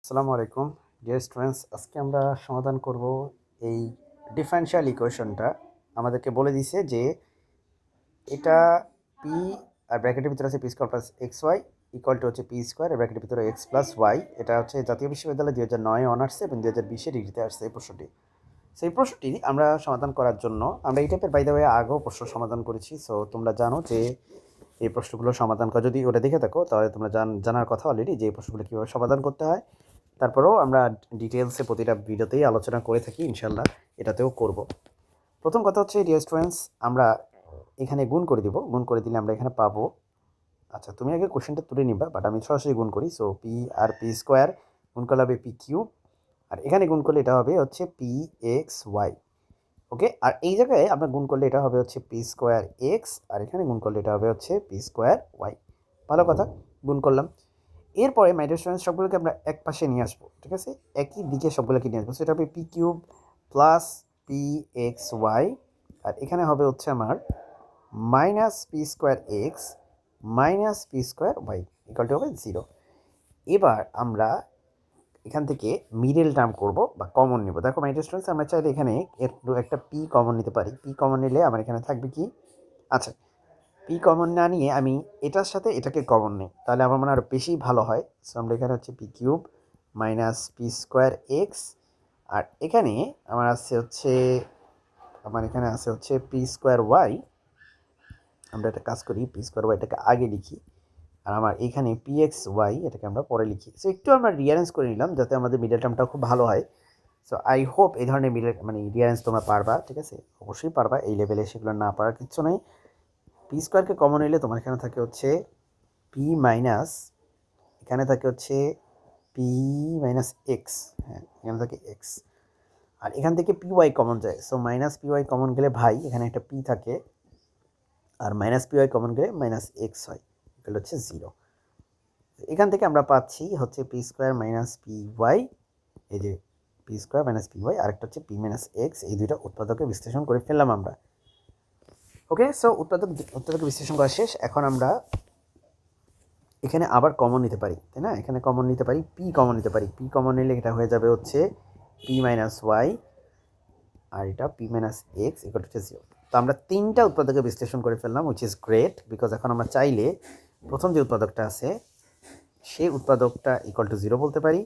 আসসালামু আলাইকুম dear students, আজকে আমরা সমাধান করব এই ডিফারেনশিয়াল ইকুয়েশনটা। আমাদেরকে বলে দিছে যে এটা পি আর ব্র্যাকেটের ভিতরে আছে p square plus x y equal to হচ্ছে পি স্কোয়ার আর ব্র্যাকেটের ভিতরে এক্স প্লাস ওয়াই। এটা হচ্ছে জাতীয় বিশ্ববিদ্যালয় 2009 অনার্সে এবং 2020 ডিগ্রিতে আসছে এই প্রশ্নটি। সেই প্রশ্নটি আমরা সমাধান করার জন্য আমরা এই টাইপের বাই দ্য ওয়ে আগেও প্রশ্ন সমাধান করেছি। সো তোমরা জানো যে এই প্রশ্নগুলো সমাধান করা, যদি ওটা দেখে থাকো তাহলে তোমরা জানার কথা অলরেডি যে এই প্রশ্নগুলো কীভাবে সমাধান করতে হয়। তারপরেও আমরা ডিটেলসে প্রতিটা ভিডিওতেই আলোচনা করে থাকি, ইনশাল্লাহ এটাতেও করব। প্রথম কথা হচ্ছে ডিয়ার স্টুডেন্টস, আমরা এখানে গুণ করে দিব। গুণ করে দিলে আমরা এখানে পাবো, আচ্ছা তুমি আগে কোশ্চেনটা তুলে নিবা, বাট আমি সরাসরি গুণ করি। So P R P square গুণ করলে হবে পি কিউব, আর এখানে গুণ করলে এটা হবে হচ্ছে পি এক্স ওয়াই। ওকে, আর এই জায়গায় আমরা গুণ করলে এটা হবে হচ্ছে পি স্কোয়ার এক্স, আর এখানে গুণ করলে এটা হবে হচ্ছে পি স্কোয়ার ওয়াই। ভালো কথা, গুণ করলাম। এরপরে মাই ডিয়ার স্টুডেন্টস, সবগুলোকে আমরা এক পাশে নিয়ে আসবো, ঠিক আছে? একই দিকে সবগুলোকে নিয়ে আসবো। সেটা হবে P cube plus P X Y, আর এখানে হবে হচ্ছে আমার minus P square X minus P square Y equal to হবে 0। এবার আমরা এখান থেকে মিডল টার্ম করব বা কমন নেব। দেখো মাই ডিয়ার স্টুডেন্টস, আমরা চাইলে এখানে একটা পি কমন নিতে পারি। পি কমন নিলে আমার এখানে থাকবে কি, আচ্ছা পি কমন না নিয়ে আমি এটার সাথে এটাকে কমন নিই, তাহলে আমার মনে আরও বেশি ভালো হয়। সো আমরা এখানে হচ্ছে P cube minus P square X, আর এখানে আমার এখানে আছে হচ্ছে পি স্কোয়ার ওয়াই। আমরা একটা কাজ করি, পি স্কোয়ার ওয়াইটাকে আগে লিখি, আর আমার এখানে পি এক্স ওয়াই এটাকে আমরা পরে লিখি। সো একটু আমরা রিয়ারেঞ্জ করে নিলাম যাতে আমাদের মিডল টার্মটা খুব ভালো হয়। সো আই হোপ এই ধরনের রিয়ারেঞ্জ তোমরা পারবা, ঠিক আছে? অবশ্যই পারবা, এই লেভেলে সেগুলো না পারার কিছু নেই। পি স্কোয়ারকে কমন নিলে তোমার এখানে থাকে হচ্ছে পি মাইনাস, এখানে থাকে হচ্ছে পি মাইনাস এক্স, হ্যাঁ এখানে থাকে এক্স, আর এখান থেকে পি ওয়াই কমন যায়। So minus p y common গেলে ভাই এখানে একটা পি থাকে, আর মাইনাস পি ওয়াই কমন গেলে মাইনাস এক্স হয়, এগুলো হচ্ছে 0। এখান থেকে আমরা পাচ্ছি হচ্ছে p square minus p y, এই যে p square minus p y, আরেকটা হচ্ছে পি মাইনাস এক্স। এই দুইটা উৎপাদকে বিশ্লেষণ করে ফেললাম আমরা। ওকে, সো উৎপাদক বিশ্লেষণ করা শেষ। এখন আমরা এখানে আবার কমন নিতে পারি, তাই না? এখানে কমন নিতে পারি, পি কমন নিতে পারি। পি কমন নিলে এটা হয়ে যাবে হচ্ছে পি মাইনাস ওয়াই, আর এটা P minus x equal two 0। তো আমরা তিনটা উৎপাদকে বিশ্লেষণ করে ফেললাম, উইচ ইজ গ্রেট, বিকজ এখন আমরা চাইলে প্রথম যে উৎপাদকটা আছে সেই উৎপাদকটা ইকুয়াল টু 0 বলতে পারি,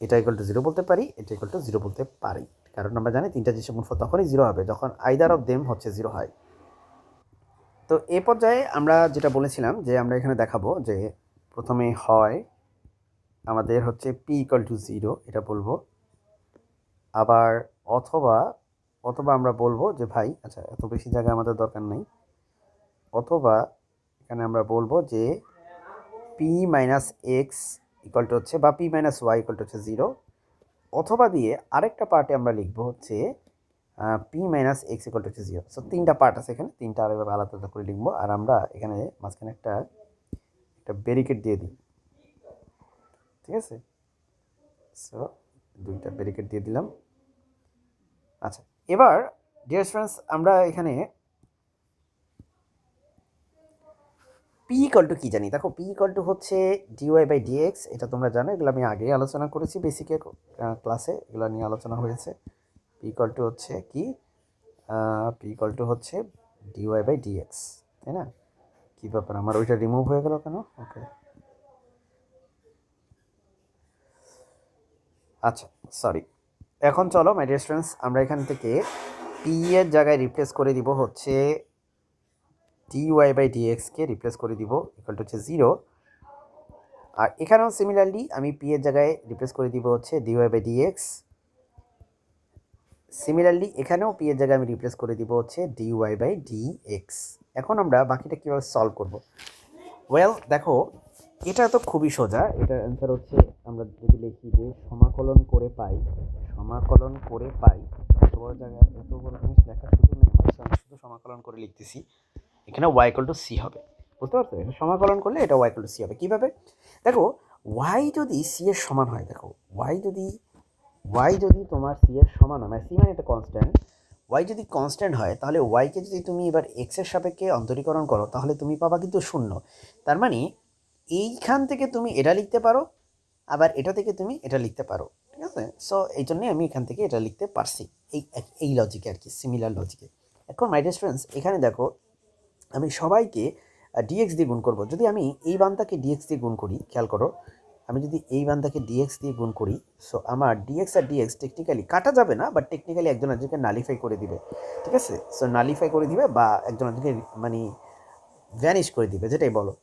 এটা ইকুয়াল টু 0 বলতে পারি, এটা ইকুয়াল টু 0 বলতে পারি। কারণ আমরা জানি তিনটা জিনিসের গুণফল তখনই 0 হবে যখন আইদার অফ দেম হচ্ছে 0 হয়। তো এই পর্যায়ে আমরা যেটা বলেছিলাম যে আমরা এখানে দেখাবো যে প্রথমে হয় আমাদের হচ্ছে পি ইকুয়াল টু 0 এটা বলবো, আবার অথবা অথবা আমরা বলবো যে ভাই আচ্ছা এত বেশি জায়গা আমাদের দরকার নেই, অথবা এখানে আমরা বলবো যে p minus x equal to হচ্ছে বা p minus y equal to হচ্ছে 0, অথবা দিয়ে আরেকটা পার্টে আমরা লিখবো হচ্ছে p minus x equal to হচ্ছে 0। সো তিনটা পার্ট আছে এখানে, তিনটা আলাদা আলাদা করে লিখবো, আর আমরা এখানে মাঝখানে একটা ব্যারিকেড দিয়ে দিই, ঠিক আছে? সো দুইটা ব্যারিকেড দিয়ে দিলাম। আচ্ছা, এবার ডিয়ার স্টুডেন্টস, আমরা এখানে পি ইকুয়াল টু কী জানি। দেখো পি ইকুয়াল টু হচ্ছে ডিওয়াই বাই ডিএক্স, এটা তোমরা জানো, এগুলো আমি আগেই আলোচনা করেছি বেসিকে ক্লাসে, এগুলো নিয়ে আলোচনা হয়েছে। পি ইকুয়াল টু হচ্ছে কি, পি ইকুয়াল টু হচ্ছে ডিওয়াই বাই ডিএক্স, তাই না? কী ব্যাপার, আমার ওইটা রিমুভ হয়ে গেল কেন? ওকে, আচ্ছা সরি। এখন চলো মাই ডিয়ার স্টুডেন্টস, আমরা এখান থেকে পি এর জায়গায় রিপ্লেস করে দিব হচ্ছে ডিওয়াই বাই ডিএক্সকে রিপ্লেস করে দিব ইকুয়াল টু হচ্ছে 0, আর এখানেও সিমিলারলি আমি পি এর জায়গায় রিপ্লেস করে দিব হচ্ছে ডিওয়াই বাই ডিএক্স। সিমিলারলি এখানেও পি এর জায়গায় আমি রিপ্লেস করে দিব হচ্ছে ডিওয়াই বাই ডিএক্স। এখন আমরা বাকিটা কীভাবে সলভ করব? ওয়েল দেখো, এটা তো খুবই সোজা। এটার অ্যান্সার হচ্ছে আমরা যদি লিখি যে সমাকলন করে পাই, সমাকলন করে পাই, এত বড় জায়গায় এত বড় জিনিস লেখার সুযোগ নেই, আমি শুধু সমাকলন করে লিখতেছি। এখানে ওয়াই ইকুয়াল টু সি হবে, বুঝতে পারছো? এটা সমাকলন করলে এটা ওয়াই ইকুয়াল টু সি হবে। কীভাবে? দেখো ওয়াই যদি সি এর সমান হয়, দেখো ওয়াই যদি তোমার সি এর সমান হয়, মানে সি মানে একটা কনস্ট্যান্ট, ওয়াই যদি কনস্ট্যান্ট হয় তাহলে ওয়াইকে যদি তুমি এবার এক্সের সাপেক্ষে অন্তরীকরণ করো তাহলে তুমি পাবা কিন্তু 0। তার মানে এইখান থেকে তুমি এটা লিখতে পারো, আবার এটা থেকে তুমি এটা লিখতে পারো, ঠিক আছে। সো এই জন্যই আমি এখান থেকে এটা লিখতে পারছি, এই লজিকে আর কি, সিমিলার লজিকে। এখন মাই ডিয়ার স্টুডেন্টস, এখানে দেখো আমি সবাইকে ডিএক্স দিয়ে গুণ করব। যদি আমি এই বান্দাকে ডিএক্স দিয়ে গুণ করি, খেয়াল করো, আমি যদি এই বান্দাকে ডিএক্স দিয়ে গুণ করি, সো আমার ডিএক্স আর ডিএক্স টেকনিক্যালি কাটা যাবে না, বাট টেকনিক্যালি একজন একজনকে নালিফাই করে দিবে, ঠিক আছে। সো নালিফাই করে দিবে বা একজন একজনকে মানে ভ্যানিশ করে দিবে, যেটাই বলো।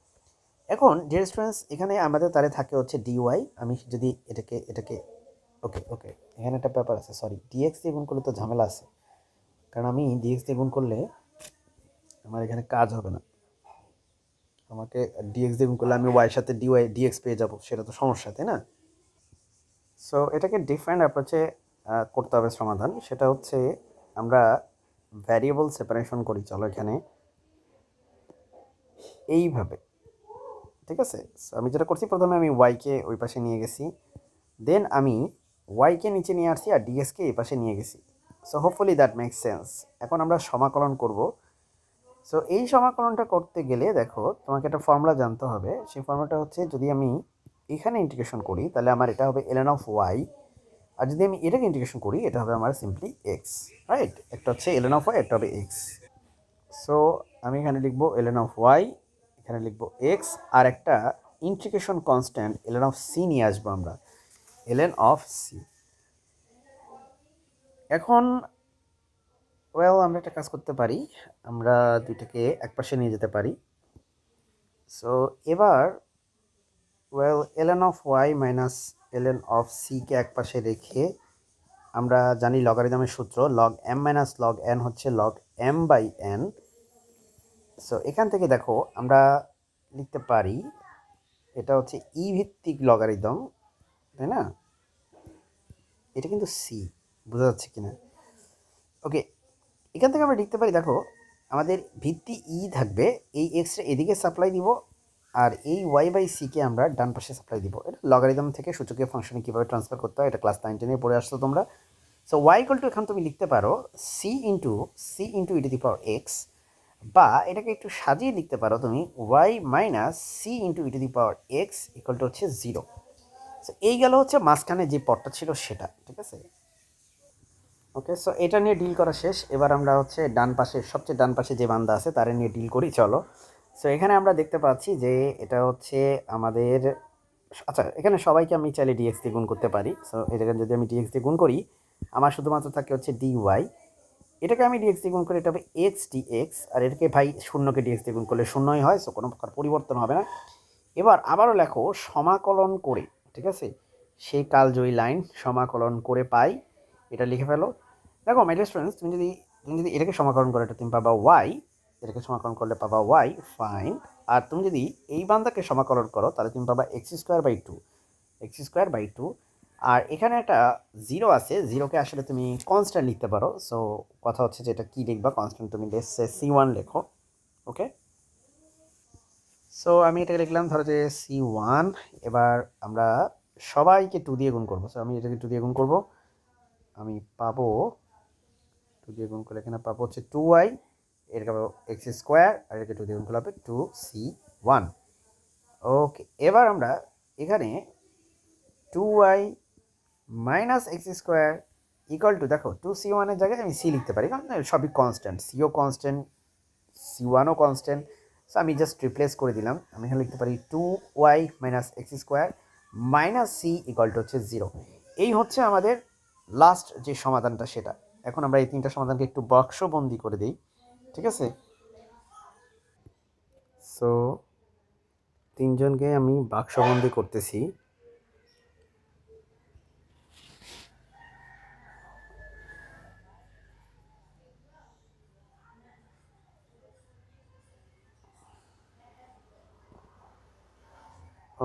এখন ডিয়ার স্টুডেন্টস, এখানে আমাদের তারে থাকে হচ্ছে ডিওয়াই। আমি যদি এটাকে ওকে ওকে, এখানে একটা ব্যাপার আছে, সরি, ডিএক্স দিয়ে গুণ করলে তো ঝামেলা আছে, কারণ আমি ডিএক্স দিয়ে গুণ করলে আমার এখানে কাজ হবে না। আমাকে ডিএক্স দিয়ে গুণ করলে আমি ওয়াইয়ের সাথে ডিএক্স পেয়ে যাব, সেটা তো সমস্যা, তাই না? সো এটাকে ডিফারেন্ট অ্যাপ্রোচে করতে হবে সমাধান। সেটা হচ্ছে আমরা ভ্যারিয়েবল সেপারেশন করি, চলো এখানে এইভাবে, ঠিক আছে। সো আমি যেটা করছি, প্রথমে আমি ওয়াইকে ওই পাশে নিয়ে গেছি, দেন আমি ওয়াইকে নিচে নিয়ে আসছি আর ডিএক্সকে এই পাশে নিয়ে গেছি। So hopefully that makes sense. এখন আমরা সমাকলন করব। সো এই সমাকলনটা করতে গেলে দেখো, তোমাকে একটা ফর্মুলা জানতে হবে। সেই ফর্মুলাটা হচ্ছে, যদি আমি এখানে ইন্টিগ্রেশন করি তাহলে আমার এটা হবে ln অফ ওয়াই, আর যদি আমি এটাকে ইন্টিগ্রেশন করি এটা হবে আমার সিম্পলি এক্স, রাইট। একটা হচ্ছে ln অফ ওয়াই, একটা হবে এক্স। সো আমি এখানে লিখবো ln অফ ওয়াই, এখানে লিখবো এক্স, আর একটা integration constant ln of c নিয়ে আসবো আমরা, ln অফ সি। এখন আমরা একটা কাজ করতে পারি, আমরা দুইটাকে একপাশে নিয়ে যেতে পারি। সো এবার ln of Y minus ln of সিকে একপাশে রেখে, আমরা জানি লগারিদমের সূত্র, log M minus log N হচ্ছে log M by N. So এখান থেকে দেখো আমরা লিখতে পারি, এটা হচ্ছে ই ভিত্তিক লগারিদম, তাই না? এটা কিন্তু সি, বোঝা যাচ্ছে কিনা? ওকে, এখান থেকে আমরা লিখতে পারি, দেখো আমাদের ভিত্তি ই থাকবে, এই এক্সটা এদিকে সাপ্লাই দিব, আর এই ওয়াই বাই সিকে আমরা ডান পাশে সাপ্লাই দিব। এটা লগারিদম থেকে সূচকীয় ফাংশনে কীভাবে ট্রান্সফার করতে হয়, এটা ক্লাস 9 10 পড়ে আসছো তোমরা। সো ওয়াই ইকুয়াল টু, এখন তুমি লিখতে পারো c into e to the power x, বা এটাকে একটু সাজিয়ে লিখতে পারো তুমি y minus c into e to the power x equal to হচ্ছে 0। সো এই গেল হচ্ছে মাঝখানে যে পদটা ছিল সেটা, ঠিক আছে। ওকে, সো এটা নিয়ে ডিল করা শেষ। এবার আমরা হচ্ছে ডান পাশে, সবচেয়ে ডান পাশে যে বান্দা আছে তারে নিয়ে ডিল করি, চলো। সো এখানে আমরা দেখতে পাচ্ছি যে এটা হচ্ছে আমাদের, আচ্ছা এখানে সবাইকে আমি চাইলে ডিএক্স দিয়ে গুণ করতে পারি। সো এটাকে যদি আমি ডিএক্স দিয়ে গুণ করি, আমার শুধুমাত্র থাকে হচ্ছে ডিওয়াই। এটাকে আমি ডিএক্স দিয়ে গুণ করি, এটা হবে এক্স ডিএক্স, আর এটাকে ভাই শূন্যকে ডিএক্স দিয়ে গুণ করলে শূন্যই হয়, সো কোনো প্রকার পরিবর্তন হবে না। এবার আবারও লেখো সমাকলন করে, ঠিক আছে, সেই কালজয়ী লাইন সমাকলন করে পাই, এটা লিখে ফেলো। দেখো মাই ডিয়ার স্টুডেন্টস, তুমি যদি এটাকে সমাকলন করো, এটা তুমি পাবা ওয়াই, এটাকে সমাকলন করলে পাবা ওয়াই, ফাইন। আর তুমি যদি এই বান্দাকে সমাকলন করো তাহলে তুমি পাবা এক্স স্কোয়ার বাই টু। আর এখানে একটা জিরো আছে, জিরোকে আসলে তুমি কনস্ট্যান্ট লিখতে পারো। সো কথা হচ্ছে যে এটা কী লিখবা, কনস্ট্যান্ট তুমি C1 লেখো, ওকে। সো আমি এটাকে লিখলাম, ধরো যে C1। এবার আমরা সবাইকে 2 দিয়ে গুণ করবো। সো আমি এটাকে 2 দিয়ে গুণ করবো, আমি পাবো 2 দিয়ে গুণ করলে এখানে পাবো হচ্ছে 2y, এটাকে পাবো এক্স স্কোয়ার, আর এটাকে 2 দিয়ে গুণ করলে হবে 2C1। ওকে, এবার আমরা এখানে 2y minus x square equal to, দেখো 2C1 এর জায়গায় আমি সি লিখতে পারি, কারণ সবই কনস্ট্যান্ট, সিও কনস্ট্যান্ট, C1ও কনস্ট্যান্ট। সো আমি জাস্ট রিপ্লেস করে দিলাম, আমি এখানে লিখতে পারি 2y minus x square minus C equal to হচ্ছে 0। এই হচ্ছে আমাদের লাস্ট যে সমাধানটা সেটা। এখন আমরা এই তিনটা সমাধানকে একটু বাক্সবন্দি করে দিই, ঠিক আছে। সো তিনজনকে আমি বাক্সবন্দি করতেছি।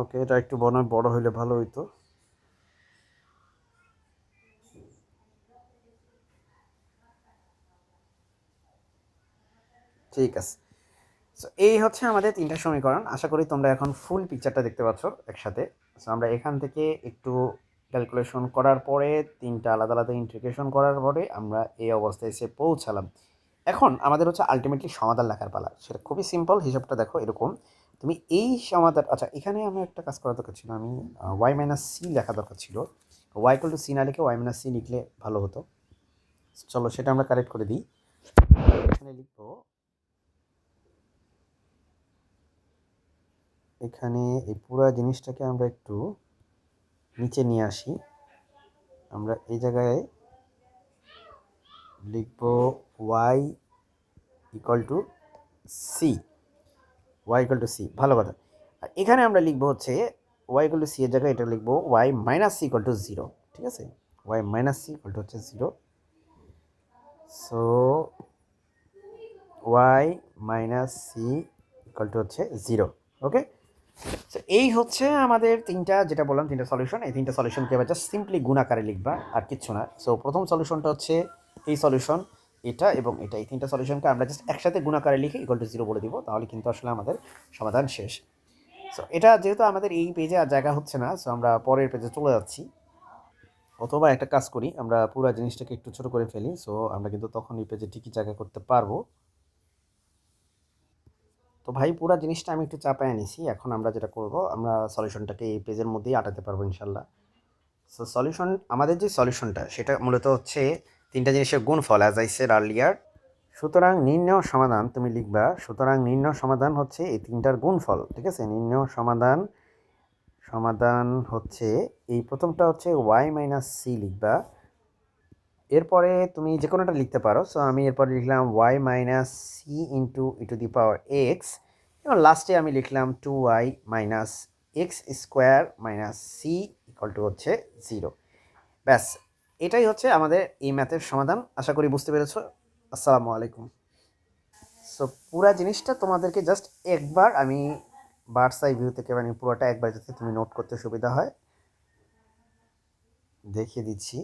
ওকে, এটা একটু বড় হইলে ভালো হইতো। ঠিক আছে। সো এই হচ্ছে আমাদের তিনটা সমীকরণ। আশা করি তোমরা এখন ফুল পিকচারটা দেখতে পাচ্ছ একসাথে। সো আমরা এখান থেকে একটু ক্যালকুলেশন করার পরে, তিনটা আলাদা আলাদা ইন্টিগ্রেশন করার পরে আমরা এই অবস্থায় এসে পৌঁছালাম। এখন আমাদের হচ্ছে আলটিমেটলি সমাধান লেখার পালা। সেটা খুবই সিম্পল, হিসাবটা দেখো এরকম। তুমি এই সমাধান, আচ্ছা এখানে আমার একটা কাজ করা দরকার ছিল, আমি ওয়াই মাইনাস সি লেখা দরকার ছিল। ওয়াই ইকুয়াল টু সি না লিখে ওয়াই মাইনাস সি লিখলে ভালো হতো। চলো সেটা আমরা কারেক্ট করে দিই। এখানে লিখবো, এখানে এই পুরো জিনিসটাকে আমরা একটু নিচে নিয়ে আসি। আমরা এই জায়গায় লিখবো y equal to c, y equal to c, ভালো কথা। আর এখানে আমরা লিখবো হচ্ছে ওয়াই ইকুয়াল টু সি এর জায়গায় এটা লিখবো Y minus C equal to zero, ঠিক আছে? Y minus C equal to হচ্ছে zero. So Y minus C equal to হচ্ছে জিরো। ওকে, তো এই হচ্ছে আমাদের তিনটা, যেটা বললাম তিনটা সলিউশন। এই তিনটা সলিউশনকে এবার জাস্ট সিম্পলি গুণাকারে লিখবা, আর কিচ্ছু না। সো প্রথম সলিউশনটা হচ্ছে এই সলিউশন, এটা এবং এটা, এই তিনটা সলিউশনকে আমরা জাস্ট একসাথে গুণাকারে লিখে ইকুয়াল টু জিরো বলে দিব, তাহলে কিন্তু আসলে আমাদের সমাধান শেষ। সো এটা যেহেতু আমাদের এই পেজে আর জায়গা হচ্ছে না, সো আমরা পরের পেজে চলে যাচ্ছি। অথবা একটা কাজ করি, আমরা পুরো জিনিসটাকে একটু ছোটো করে ফেলি, সো আমরা কিন্তু তখন এই পেজে ঠিকই জায়গা করতে পারবো। তো ভাই পুরো জিনিসটা আমি একটু চাপায় নিছি। এখন আমরা যেটা করব, আমরা সলিউশনটাকে এই পেজের মধ্যেই আটাতে পারবো ইনশাল্লাহ। সো সলিউশন, আমাদের যে সলিউশনটা সেটা মূলত হচ্ছে তিনটা জিনিসের গুণফল, অ্যাজ আই সেড আর্লিয়ার। সুতরাং নির্ণয় সমাধান তুমি লিখবা, সুতরাং নির্ণয় সমাধান হচ্ছে এই তিনটার গুণফল, ঠিক আছে? নির্ণয় সমাধান, সমাধান হচ্ছে এই প্রথমটা হচ্ছে ওয়াই মাইনাস সি লিখবা। এরপরে তুমি যে কোনোটা লিখতে পারো। সো আমি এরপরে লিখলাম y minus c into e to the power x, এবং লাস্টে আমি লিখলাম two y minus x square minus C equal to হচ্ছে জিরো। ব্যাস, এটাই হচ্ছে আমাদের এই ম্যাথের সমাধান। আশা করি বুঝতে পেরেছো। আসসালামু আলাইকুম। সো পুরা জিনিসটা তোমাদেরকে জাস্ট একবার আমি বার্ডস আই ভিউ থেকে, মানে পুরোটা একবার যাতে তুমি নোট করতে সুবিধা হয় দেখিয়ে দিচ্ছি।